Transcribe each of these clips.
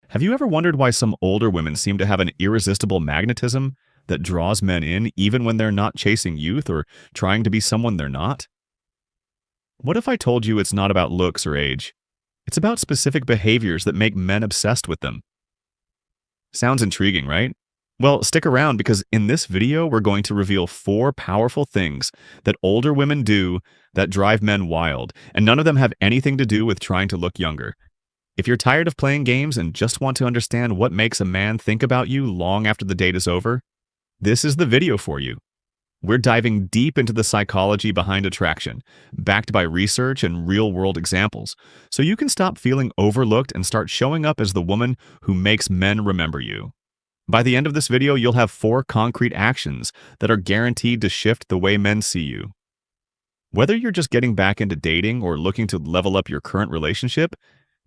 Have you ever wondered why some older women seem to have an irresistible magnetism that draws men in even when they're not chasing youth or trying to be someone they're not? What if I told you it's not about looks or age? It's about specific behaviors that make men obsessed with them. Sounds intriguing, right? Well, stick around because in this video, we're going to reveal 4 powerful things that older women do that drive men wild, and none of them have anything to do with trying to look younger. If you're tired of playing games and just want to understand what makes a man think about you long after the date is over, this is the video for you. We're diving deep into the psychology behind attraction, backed by research and real-world examples, so you can stop feeling overlooked and start showing up as the woman who makes men remember you. By the end of this video, you'll have 4 concrete actions that are guaranteed to shift the way men see you. Whether you're just getting back into dating or looking to level up your current relationship,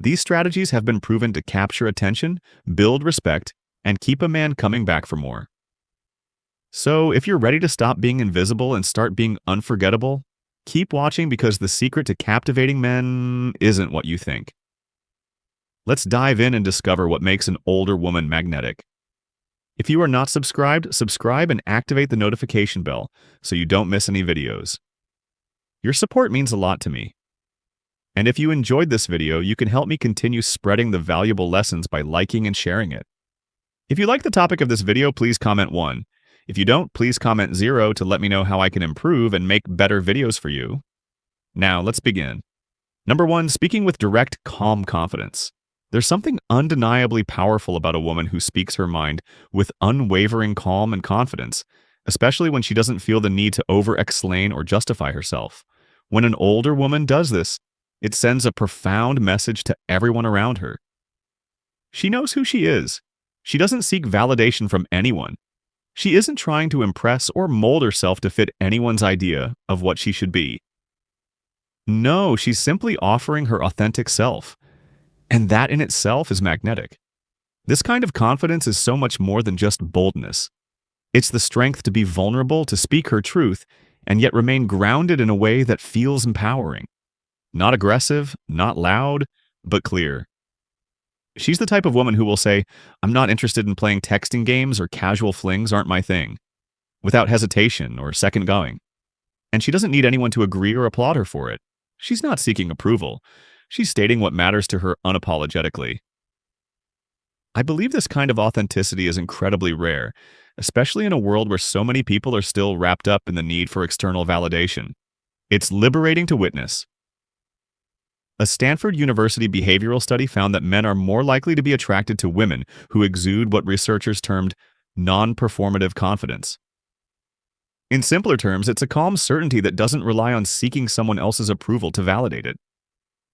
these strategies have been proven to capture attention, build respect, and keep a man coming back for more. So, if you're ready to stop being invisible and start being unforgettable, keep watching because the secret to captivating men isn't what you think. Let's dive in and discover what makes an older woman magnetic. If you are not subscribed, subscribe and activate the notification bell so you don't miss any videos. Your support means a lot to me. And if you enjoyed this video, you can help me continue spreading the valuable lessons by liking and sharing it. If you like the topic of this video, please comment 1. If you don't, please comment 0 to let me know how I can improve and make better videos for you. Now, let's begin. Number 1, speaking with direct, calm confidence. There's something undeniably powerful about a woman who speaks her mind with unwavering calm and confidence, especially when she doesn't feel the need to over-explain or justify herself. When an older woman does this, it sends a profound message to everyone around her. She knows who she is. She doesn't seek validation from anyone. She isn't trying to impress or mold herself to fit anyone's idea of what she should be. No, she's simply offering her authentic self. And that in itself is magnetic. This kind of confidence is so much more than just boldness. It's the strength to be vulnerable, to speak her truth, and yet remain grounded in a way that feels empowering. Not aggressive, not loud, but clear. She's the type of woman who will say, "I'm not interested in playing texting games or casual flings aren't my thing," without hesitation or second going. And she doesn't need anyone to agree or applaud her for it. She's not seeking approval. She's stating what matters to her unapologetically. I believe this kind of authenticity is incredibly rare, especially in a world where so many people are still wrapped up in the need for external validation. It's liberating to witness. A Stanford University behavioral study found that men are more likely to be attracted to women who exude what researchers termed non-performative confidence. In simpler terms, it's a calm certainty that doesn't rely on seeking someone else's approval to validate it.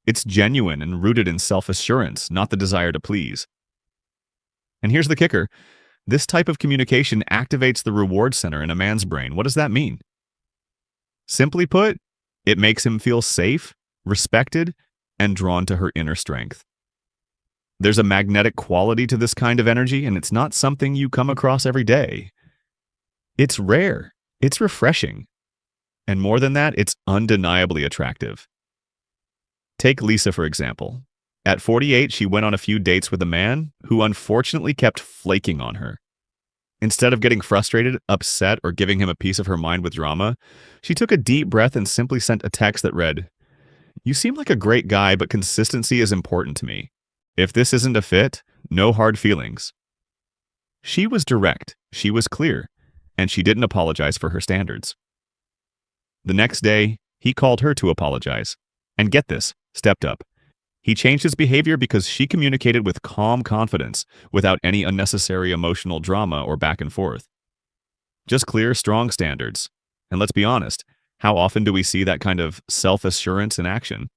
It's genuine and rooted in self-assurance, not the desire to please. And here's the kicker. This type of communication activates the reward center in a man's brain. What does that mean? Simply put, it makes him feel safe, respected, and drawn to her inner strength. There's a magnetic quality to this kind of energy, and it's not something you come across every day. It's rare, it's refreshing, and more than that, it's undeniably attractive. Take Lisa, for example. At 48, she went on a few dates with a man who unfortunately kept flaking on her. Instead of getting frustrated, upset, or giving him a piece of her mind with drama, she took a deep breath and simply sent a text that read, "You seem like a great guy, but consistency is important to me. If this isn't a fit, no hard feelings." She was direct, she was clear, and she didn't apologize for her standards. The next day, he called her to apologize. And get this, stepped up. He changed his behavior because she communicated with calm confidence, without any unnecessary emotional drama or back and forth. Just clear, strong standards. And let's be honest, how often do we see that kind of self-assurance in action?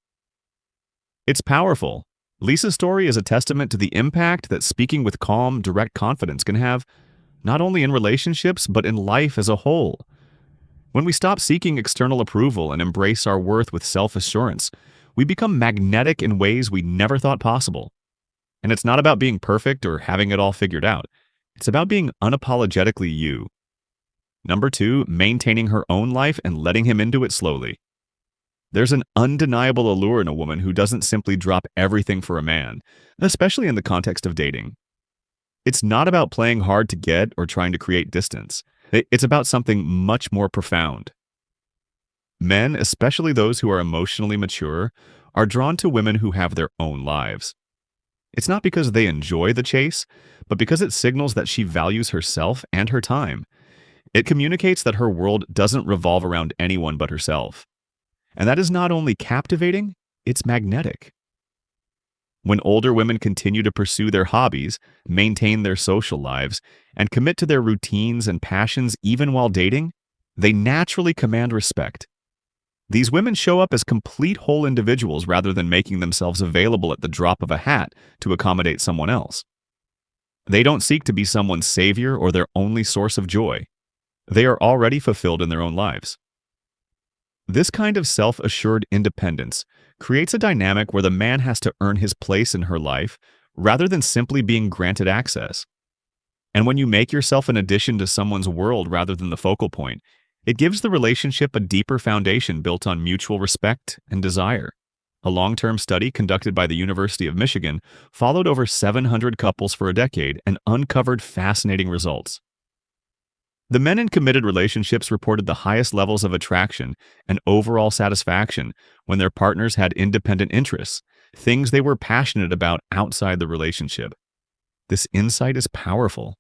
It's powerful. Lisa's story is a testament to the impact that speaking with calm, direct confidence can have, not only in relationships, but in life as a whole. When we stop seeking external approval and embrace our worth with self-assurance, we become magnetic in ways we never thought possible. And it's not about being perfect or having it all figured out. It's about being unapologetically you. Number 2, maintaining her own life and letting him into it slowly. There's an undeniable allure in a woman who doesn't simply drop everything for a man, especially in the context of dating. It's not about playing hard to get or trying to create distance. It's about something much more profound. Men, especially those who are emotionally mature, are drawn to women who have their own lives. It's not because they enjoy the chase, but because it signals that she values herself and her time. It communicates that her world doesn't revolve around anyone but herself. And that is not only captivating, it's magnetic. When older women continue to pursue their hobbies, maintain their social lives, and commit to their routines and passions even while dating, they naturally command respect. These women show up as complete whole individuals rather than making themselves available at the drop of a hat to accommodate someone else. They don't seek to be someone's savior or their only source of joy. They are already fulfilled in their own lives. This kind of self-assured independence creates a dynamic where the man has to earn his place in her life rather than simply being granted access. And when you make yourself an addition to someone's world rather than the focal point, it gives the relationship a deeper foundation built on mutual respect and desire. A long-term study conducted by the University of Michigan followed over 700 couples for a decade and uncovered fascinating results. The men in committed relationships reported the highest levels of attraction and overall satisfaction when their partners had independent interests, things they were passionate about outside the relationship. This insight is powerful.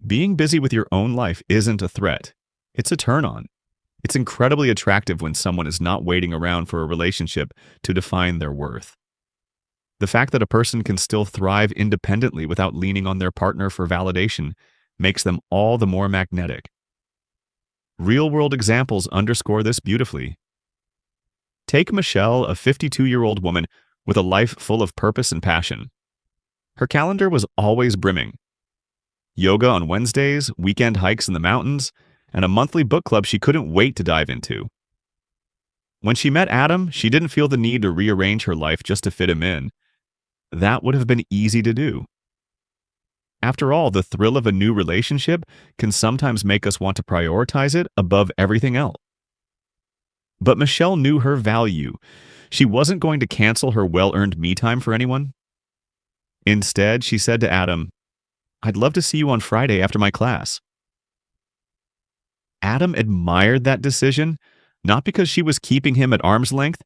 Being busy with your own life isn't a threat. It's a turn-on. It's incredibly attractive when someone is not waiting around for a relationship to define their worth. The fact that a person can still thrive independently without leaning on their partner for validation makes them all the more magnetic. Real-world examples underscore this beautifully. Take Michelle, a 52-year-old woman with a life full of purpose and passion. Her calendar was always brimming. Yoga on Wednesdays, weekend hikes in the mountains, and a monthly book club she couldn't wait to dive into. When she met Adam, she didn't feel the need to rearrange her life just to fit him in. That would have been easy to do. After all, the thrill of a new relationship can sometimes make us want to prioritize it above everything else. But Michelle knew her value. She wasn't going to cancel her well-earned me time for anyone. Instead, she said to Adam, "I'd love to see you on Friday after my class." Adam admired that decision, not because she was keeping him at arm's length,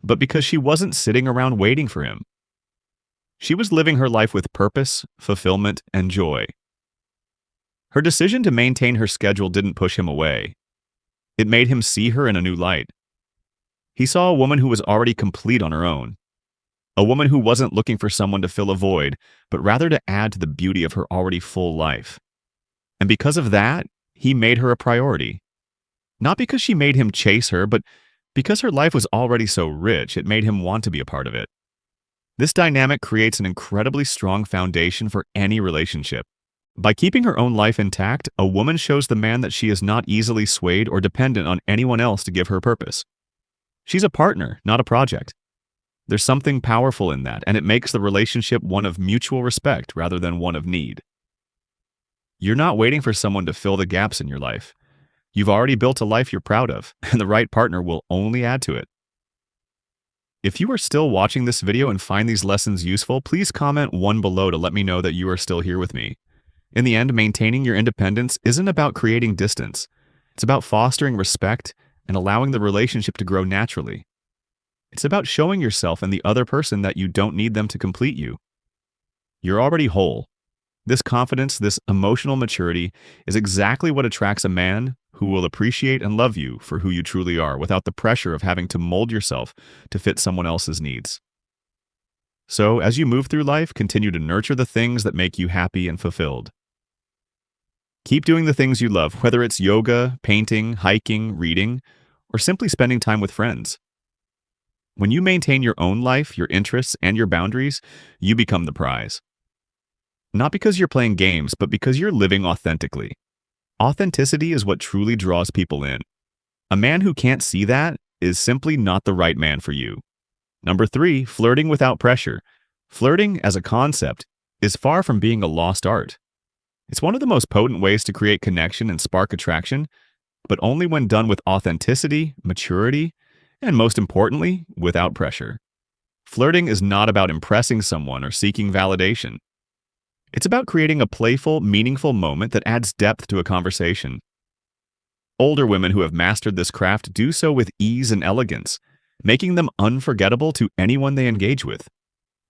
but because she wasn't sitting around waiting for him. She was living her life with purpose, fulfillment, and joy. Her decision to maintain her schedule didn't push him away. It made him see her in a new light. He saw a woman who was already complete on her own. A woman who wasn't looking for someone to fill a void, but rather to add to the beauty of her already full life. And because of that, he made her a priority. Not because she made him chase her, but because her life was already so rich, it made him want to be a part of it. This dynamic creates an incredibly strong foundation for any relationship. By keeping her own life intact, a woman shows the man that she is not easily swayed or dependent on anyone else to give her purpose. She's a partner, not a project. There's something powerful in that, and it makes the relationship one of mutual respect rather than one of need. You're not waiting for someone to fill the gaps in your life. You've already built a life you're proud of, and the right partner will only add to it. If you are still watching this video and find these lessons useful, please comment 1 below to let me know that you are still here with me. In the end, maintaining your independence isn't about creating distance. It's about fostering respect and allowing the relationship to grow naturally. It's about showing yourself and the other person that you don't need them to complete you. You're already whole. This confidence, this emotional maturity, is exactly what attracts a man who will appreciate and love you for who you truly are without the pressure of having to mold yourself to fit someone else's needs. So, as you move through life, continue to nurture the things that make you happy and fulfilled. Keep doing the things you love, whether it's yoga, painting, hiking, reading, or simply spending time with friends. When you maintain your own life, your interests, and your boundaries, you become the prize. Not because you're playing games, but because you're living authentically. Authenticity is what truly draws people in. A man who can't see that is simply not the right man for you. Number 3, flirting without pressure. Flirting, as a concept, is far from being a lost art. It's one of the most potent ways to create connection and spark attraction, but only when done with authenticity, maturity, And most importantly, without pressure. Flirting is not about impressing someone or seeking validation. It's about creating a playful, meaningful moment that adds depth to a conversation. Older women who have mastered this craft do so with ease and elegance, making them unforgettable to anyone they engage with.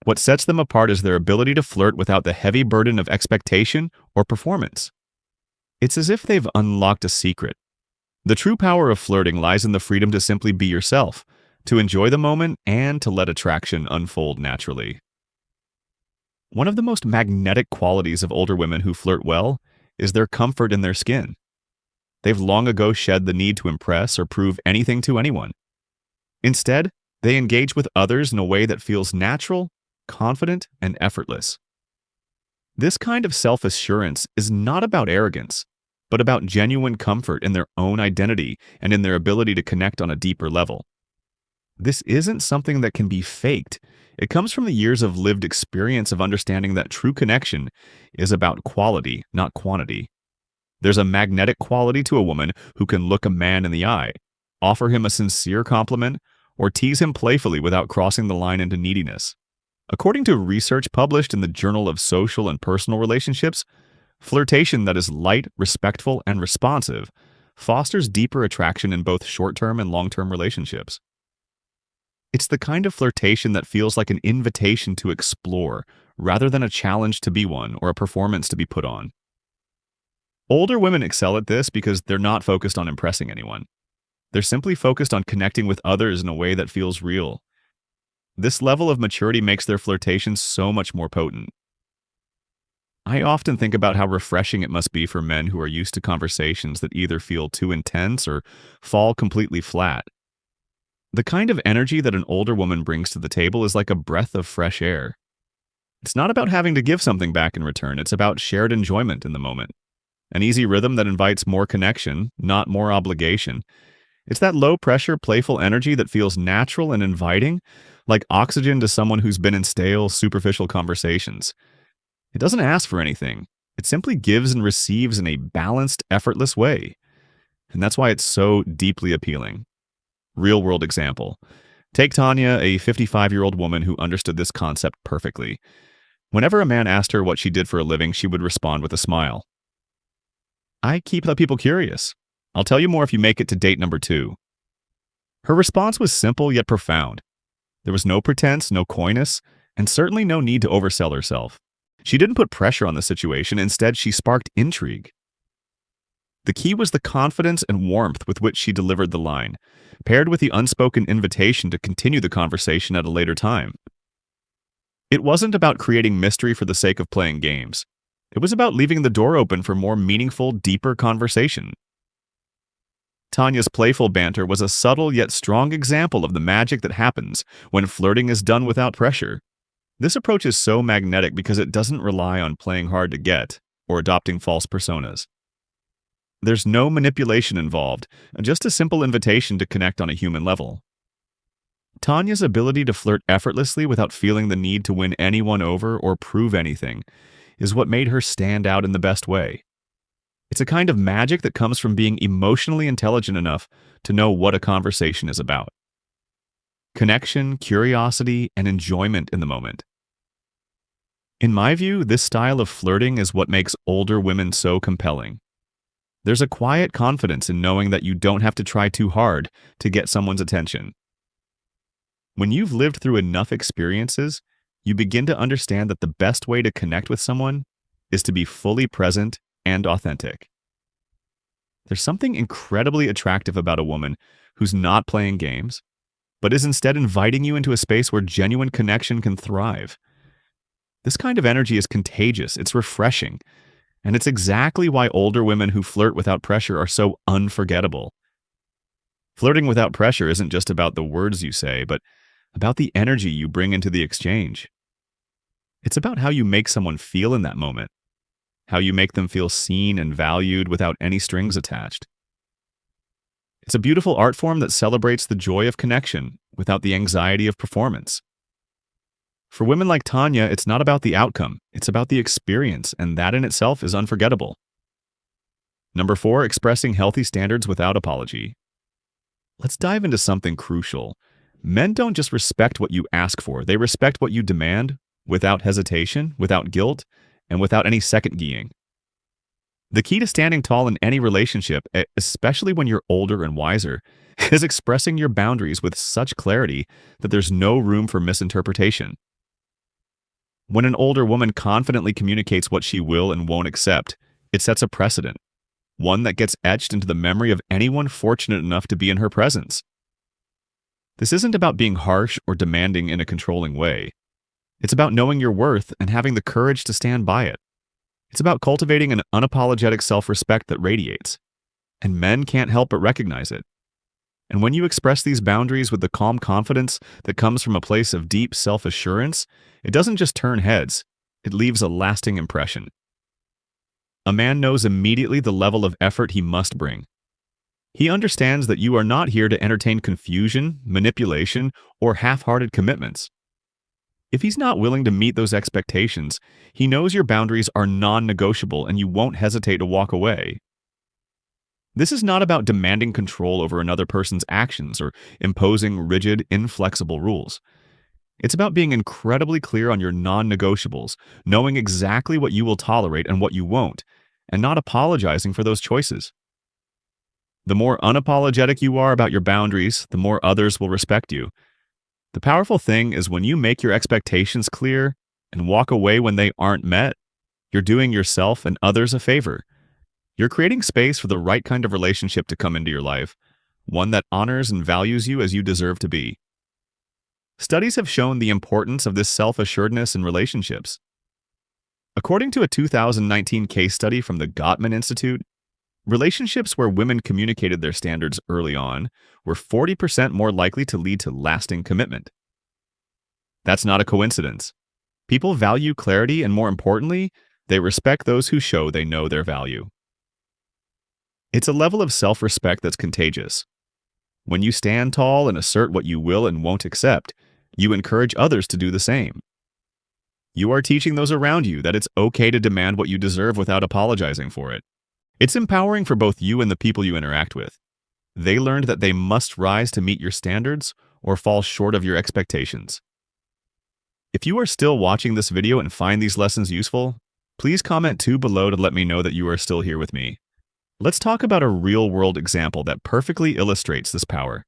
What sets them apart is their ability to flirt without the heavy burden of expectation or performance. It's as if they've unlocked a secret. The true power of flirting lies in the freedom to simply be yourself, to enjoy the moment, and to let attraction unfold naturally. One of the most magnetic qualities of older women who flirt well is their comfort in their skin. They've long ago shed the need to impress or prove anything to anyone. Instead, they engage with others in a way that feels natural, confident, and effortless. This kind of self-assurance is not about arrogance, but about genuine comfort in their own identity and in their ability to connect on a deeper level. This isn't something that can be faked. It comes from the years of lived experience of understanding that true connection is about quality, not quantity. There's a magnetic quality to a woman who can look a man in the eye, offer him a sincere compliment, or tease him playfully without crossing the line into neediness. According to research published in the Journal of Social and Personal Relationships, flirtation that is light, respectful, and responsive fosters deeper attraction in both short-term and long-term relationships. It's the kind of flirtation that feels like an invitation to explore, rather than a challenge to be one or a performance to be put on. Older women excel at this because they're not focused on impressing anyone. They're simply focused on connecting with others in a way that feels real. This level of maturity makes their flirtation so much more potent. I often think about how refreshing it must be for men who are used to conversations that either feel too intense or fall completely flat. The kind of energy that an older woman brings to the table is like a breath of fresh air. It's not about having to give something back in return, it's about shared enjoyment in the moment. An easy rhythm that invites more connection, not more obligation. It's that low-pressure, playful energy that feels natural and inviting, like oxygen to someone who's been in stale, superficial conversations. It doesn't ask for anything. It simply gives and receives in a balanced, effortless way. And that's why it's so deeply appealing. Real-world example. Take Tanya, a 55-year-old woman who understood this concept perfectly. Whenever a man asked her what she did for a living, she would respond with a smile. I keep the people curious. I'll tell you more if you make it to date number 2. Her response was simple yet profound. There was no pretense, no coyness, and certainly no need to oversell herself. She didn't put pressure on the situation. Instead, she sparked intrigue. The key was the confidence and warmth with which she delivered the line, paired with the unspoken invitation to continue the conversation at a later time. It wasn't about creating mystery for the sake of playing games. It was about leaving the door open for more meaningful, deeper conversation. Tanya's playful banter was a subtle yet strong example of the magic that happens when flirting is done without pressure. This approach is so magnetic because it doesn't rely on playing hard to get or adopting false personas. There's no manipulation involved, just a simple invitation to connect on a human level. Tanya's ability to flirt effortlessly without feeling the need to win anyone over or prove anything is what made her stand out in the best way. It's a kind of magic that comes from being emotionally intelligent enough to know what a conversation is about. Connection, curiosity, and enjoyment in the moment. In my view, this style of flirting is what makes older women so compelling. There's a quiet confidence in knowing that you don't have to try too hard to get someone's attention. When you've lived through enough experiences, you begin to understand that the best way to connect with someone is to be fully present and authentic. There's something incredibly attractive about a woman who's not playing games, but is instead inviting you into a space where genuine connection can thrive. This kind of energy is contagious, it's refreshing, and it's exactly why older women who flirt without pressure are so unforgettable. Flirting without pressure isn't just about the words you say, but about the energy you bring into the exchange. It's about how you make someone feel in that moment, how you make them feel seen and valued without any strings attached. It's a beautiful art form that celebrates the joy of connection without the anxiety of performance. For women like Tanya, it's not about the outcome, it's about the experience, and that in itself is unforgettable. Number 4, expressing healthy standards without apology. Let's dive into something crucial. Men don't just respect what you ask for, they respect what you demand without hesitation, without guilt, and without any second guessing. The key to standing tall in any relationship, especially when you're older and wiser, is expressing your boundaries with such clarity that there's no room for misinterpretation. When an older woman confidently communicates what she will and won't accept, it sets a precedent, one that gets etched into the memory of anyone fortunate enough to be in her presence. This isn't about being harsh or demanding in a controlling way. It's about knowing your worth and having the courage to stand by it. It's about cultivating an unapologetic self-respect that radiates, and men can't help but recognize it. And when you express these boundaries with the calm confidence that comes from a place of deep self-assurance, it doesn't just turn heads, it leaves a lasting impression. A man knows immediately the level of effort he must bring. He understands that you are not here to entertain confusion, manipulation, or half-hearted commitments. If he's not willing to meet those expectations, he knows your boundaries are non-negotiable and you won't hesitate to walk away. This is not about demanding control over another person's actions or imposing rigid, inflexible rules. It's about being incredibly clear on your non-negotiables, knowing exactly what you will tolerate and what you won't, and not apologizing for those choices. The more unapologetic you are about your boundaries, the more others will respect you. The powerful thing is when you make your expectations clear and walk away when they aren't met, you're doing yourself and others a favor. You're creating space for the right kind of relationship to come into your life, one that honors and values you as you deserve to be. Studies have shown the importance of this self-assuredness in relationships. According to a 2019 case study from the Gottman Institute, relationships where women communicated their standards early on were 40% more likely to lead to lasting commitment. That's not a coincidence. People value clarity and, more importantly, they respect those who show they know their value. It's a level of self-respect that's contagious. When you stand tall and assert what you will and won't accept, you encourage others to do the same. You are teaching those around you that it's okay to demand what you deserve without apologizing for it. It's empowering for both you and the people you interact with. They learned that they must rise to meet your standards or fall short of your expectations. If you are still watching this video and find these lessons useful, please comment below to let me know that you are still here with me. Let's talk about a real-world example that perfectly illustrates this power.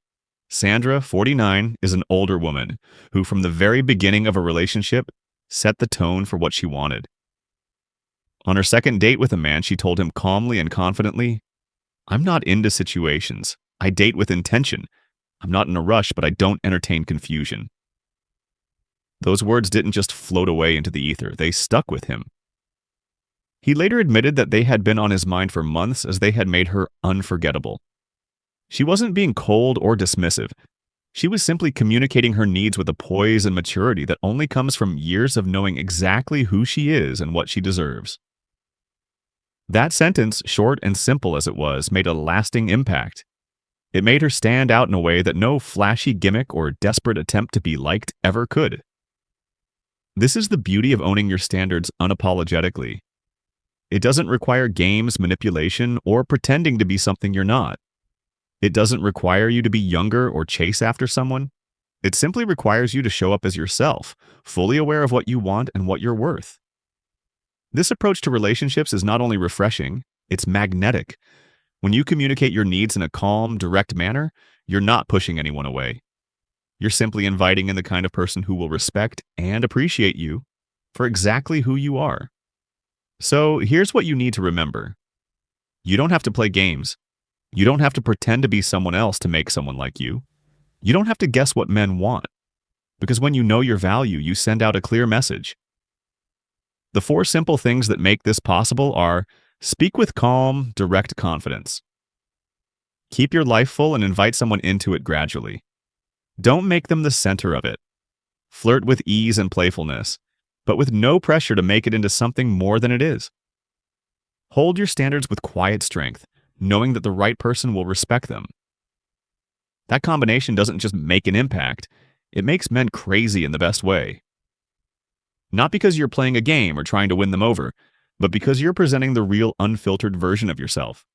Sandra, 49, is an older woman who, from the very beginning of a relationship, set the tone for what she wanted. On her second date with a man, she told him calmly and confidently, "I'm not into situations. I date with intention. I'm not in a rush, but I don't entertain confusion." Those words didn't just float away into the ether, they stuck with him. He later admitted that they had been on his mind for months as they had made her unforgettable. She wasn't being cold or dismissive. She was simply communicating her needs with a poise and maturity that only comes from years of knowing exactly who she is and what she deserves. That sentence, short and simple as it was, made a lasting impact. It made her stand out in a way that no flashy gimmick or desperate attempt to be liked ever could. This is the beauty of owning your standards unapologetically. It doesn't require games, manipulation, or pretending to be something you're not. It doesn't require you to be younger or chase after someone. It simply requires you to show up as yourself, fully aware of what you want and what you're worth. This approach to relationships is not only refreshing, it's magnetic. When you communicate your needs in a calm, direct manner, you're not pushing anyone away. You're simply inviting in the kind of person who will respect and appreciate you for exactly who you are. So here's what you need to remember. You don't have to play games. You don't have to pretend to be someone else to make someone like you. You don't have to guess what men want. Because when you know your value, you send out a clear message. The 4 simple things that make this possible are: speak with calm, direct confidence. Keep your life full and invite someone into it gradually. Don't make them the center of it. Flirt with ease and playfulness, but with no pressure to make it into something more than it is. Hold your standards with quiet strength, knowing that the right person will respect them. That combination doesn't just make an impact, it makes men crazy in the best way. Not because you're playing a game or trying to win them over, but because you're presenting the real unfiltered version of yourself.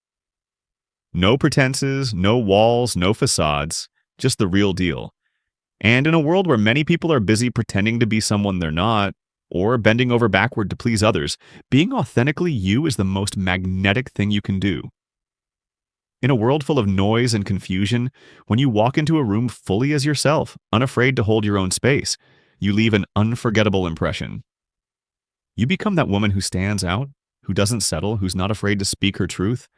No pretenses, no walls, no facades, just the real deal. And in a world where many people are busy pretending to be someone they're not, or bending over backward to please others, being authentically you is the most magnetic thing you can do. In a world full of noise and confusion, when you walk into a room fully as yourself, unafraid to hold your own space, you leave an unforgettable impression. You become that woman who stands out, who doesn't settle, who's not afraid to speak her truth.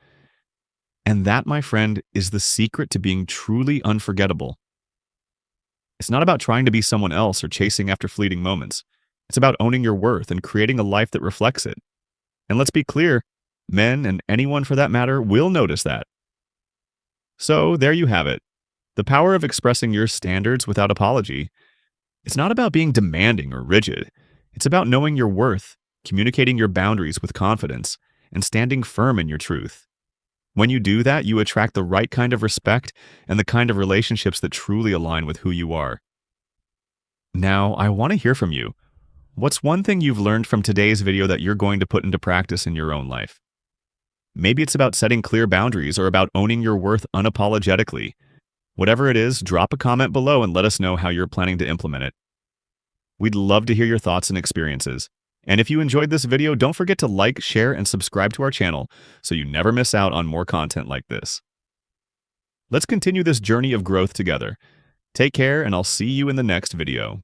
And that, my friend, is the secret to being truly unforgettable. It's not about trying to be someone else or chasing after fleeting moments. It's about owning your worth and creating a life that reflects it. And let's be clear, men, and anyone for that matter, will notice that. So there you have it. The power of expressing your standards without apology. It's not about being demanding or rigid. It's about knowing your worth, communicating your boundaries with confidence, and standing firm in your truth. When you do that, you attract the right kind of respect and the kind of relationships that truly align with who you are. Now, I want to hear from you. What's one thing you've learned from today's video that you're going to put into practice in your own life? Maybe it's about setting clear boundaries or about owning your worth unapologetically. Whatever it is, drop a comment below and let us know how you're planning to implement it. We'd love to hear your thoughts and experiences. And if you enjoyed this video, don't forget to like, share, and subscribe to our channel so you never miss out on more content like this. Let's continue this journey of growth together. Take care, and I'll see you in the next video.